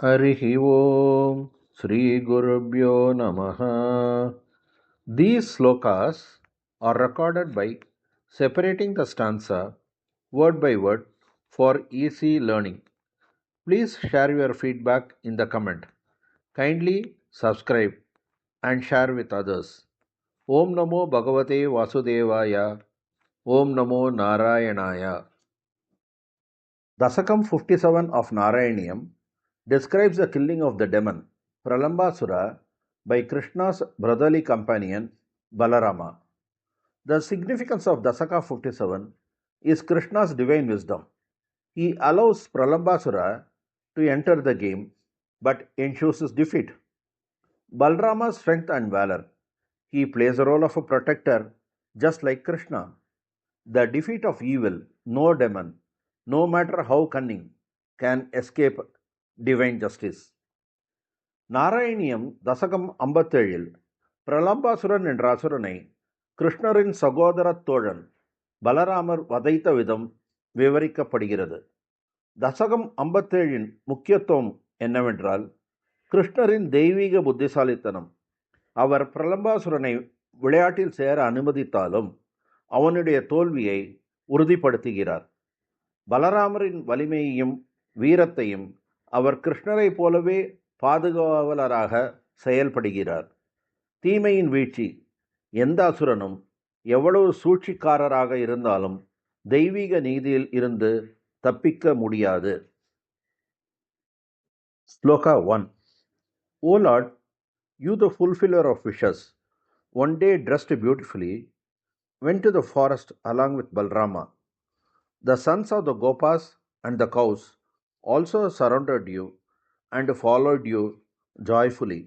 हरिः ओम् श्रीगुरुभ्यो नमः. These slokas are recorded by separating the stanza word by word for easy learning. Please share your feedback in the comment. Kindly subscribe and share with others. Om Namo Bhagavate Vasudevaya. Om Namo Narayanaya. Dasakam 57 of Narayaniyam describes the killing of the demon Pralambasura by Krishna's brotherly companion Balarama. The significance of Dasaka 57 is Krishna's divine wisdom. He allows Pralambasura to enter the game but ensures his defeat. Balarama's strength and valor. He plays the role of a protector just like Krishna. The defeat of evil, no demon, no matter how cunning, can escape divine justice. Narayaneeyam தசகம் 57 பிரலம்பாசுரன் என்ற அசுரனை கிருஷ்ணரின் சகோதர தோழன் பலராமர் வதைத்த விதம் விவரிக்கப்படுகிறது. தசகம் 57 முக்கியத்துவம் என்னவென்றால் கிருஷ்ணரின் தெய்வீக புத்திசாலித்தனம். அவர் பிரலம்பாசுரனை விளையாட்டில் சேர அனுமதித்தாலும் அவனுடைய தோல்வியை உறுதிப்படுத்துகிறார். பலராமரின் வலிமையையும் வீரத்தையும் அவர் கிருஷ்ணரை போலவே பாதுகாவலராக செயல்படுகிறார். தீமையின் வீழ்ச்சி. எந்த அசுரனும் எவ்வளவு சூழ்ச்சிக்காரராக இருந்தாலும் தெய்வீக நீதியில் இருந்து தப்பிக்க முடியாது. Shloka 1. O Lord, you the fulfiller of wishes, one day dressed beautifully, went to the forest along with Balrama. The sons of the Gopas and the cows also surrounded you and followed you joyfully.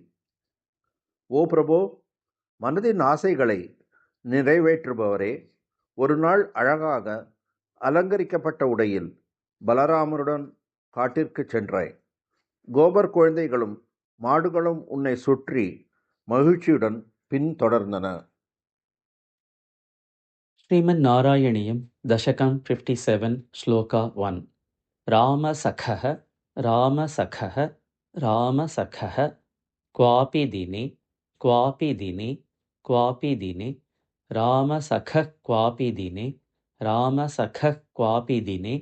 ஓ பிரபோ, மனதின் ஆசைகளை நிறைவேற்றுபவரே, ஒரு நாள் அழகாக அலங்கரிக்கப்பட்ட உடையில் பலராமருடன் காட்டிற்கு சென்றாய். கோபர் குழந்தைகளும் மாடுகளும் உன்னை சுற்றி மகிழ்ச்சியுடன் பின்தொடர்ந்தன. ஸ்ரீமன் நாராயணியம் தசகம் 57 ஸ்லோகா 1. ராமசகः ராமசகः ராமசகः क्वापि दिने क्वापि दिने क्वापि दिने रामसखः क्वापि दिने रामसखः क्वापि दिने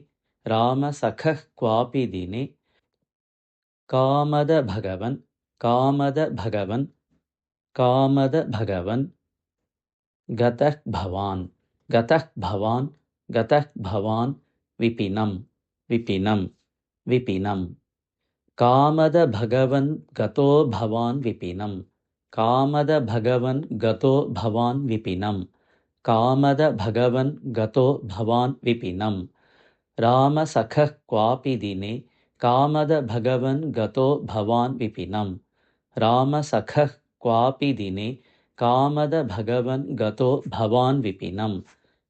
रामसखः क्वापि दिने कामद भगवन् कामद भगवन् कामद भगवन् गतः भवान् गतः भवान् गतः भवान् विपिनं विपिनं विपिनं कामद भगवन् गतो भवान् विपिनं कामद भगवन् गतो भवान् विपिनं कामद भगवन् गतो भवान् विपिनं रामसखः क्वापि दिने कामद भगवन् गतो भवान् विपिनं रामसखः क्वापि दिने कामद भगवन् गतो भवान् विपिनं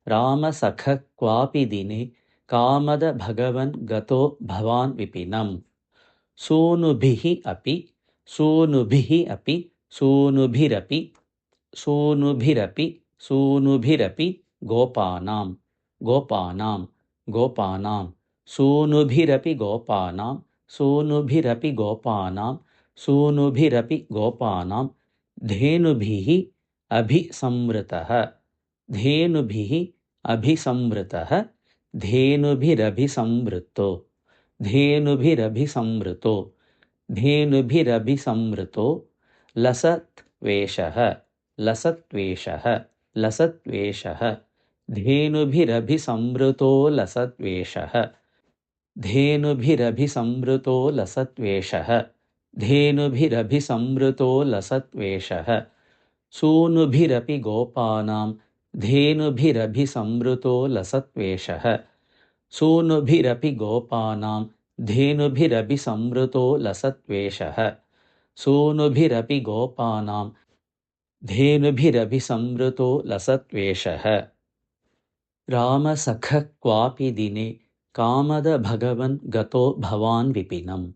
रामसखः क्वापि दिने कामद भगवन् गतो भवान् विपिनं सूनुभिः अपि सूनुभिः अपि सूनुभिरपि सूनुभिरपि सूनुभिरपि गोपानां गोपानां गोपानां सूनुभिरपि गोपानां सूनुभिरपि गोपानां सूनुभिरपि गोपानां धेनुभिः अभिसंवृतः धेनुभिः अभिसंवृतः धेनुभिरभिसंवृतो धेनुभिरभिसंवृतो धेनुभिरभिसंवृतो लसत्वेषः लसत्वेषः लसत्वेषः धेनुभिरभिसंवृतो लसत्वेषः धेनुभिरभिसंवृतो लसत्वेषः धेनुभिरभिसंवृतो लसत्वेषः सूनुभिरपि गोपानां धेनुभिरभिसंवृतो लसत्वेषः सूनुभिरपि गोपानां धेनुभिरभिसंवृतो लसत्वेषः सूनुभिरपि गोपानां धेनुभिरभिसंवृतो लसत्वेषः रामसखः क्वापि दिने कामद भगवन् गतो भवान् विपिनं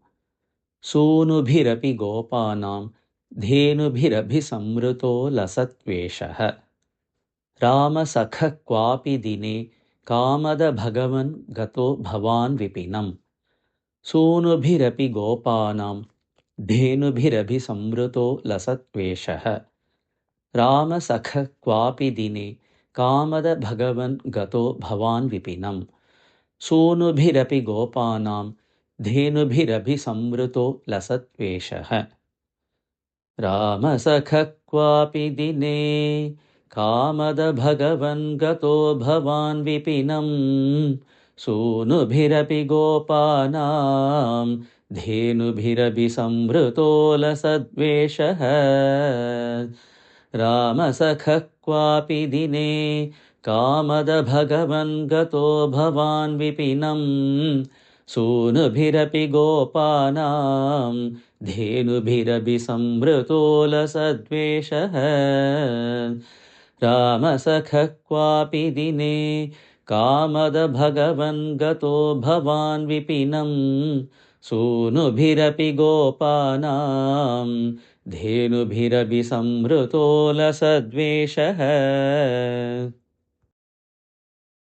सूनुभिरपि गोपानां धेनुभिरभिसंवृतो लसत्वेषः रामसखः क्वापि दिने कामद भगवन् गतो भवान् विपिनं सूनुभिरपि गोपानां धेनुभिरभिसंवृतो लसत्वेषः रामसखः क्वापि दिने कामदभगवन् गतो भवान् विपिनं सूनुभिरपि गोपानां धेनुभिरभिसंवृतो लसत्वेषः रामसखः क्वापि दिने कामदभगवन् गतो भवान् विपिनं सूनुभिरपि गोपानां धेनुभिरभिसंवृतो लसद्वेषः रामसखः क्वापि दिने कामदभगवन् गतो भवान् विपिनं सूनुभिरपि गोपानां धेनुभिरभिसंवृतो लसद्वेषः रामसखः क्वापि दिने कामदभगवन् गतो भवान् विपिनं सूनुभिरपि गोपानां धेनुभिरभिसंवृतो लसद्वेषः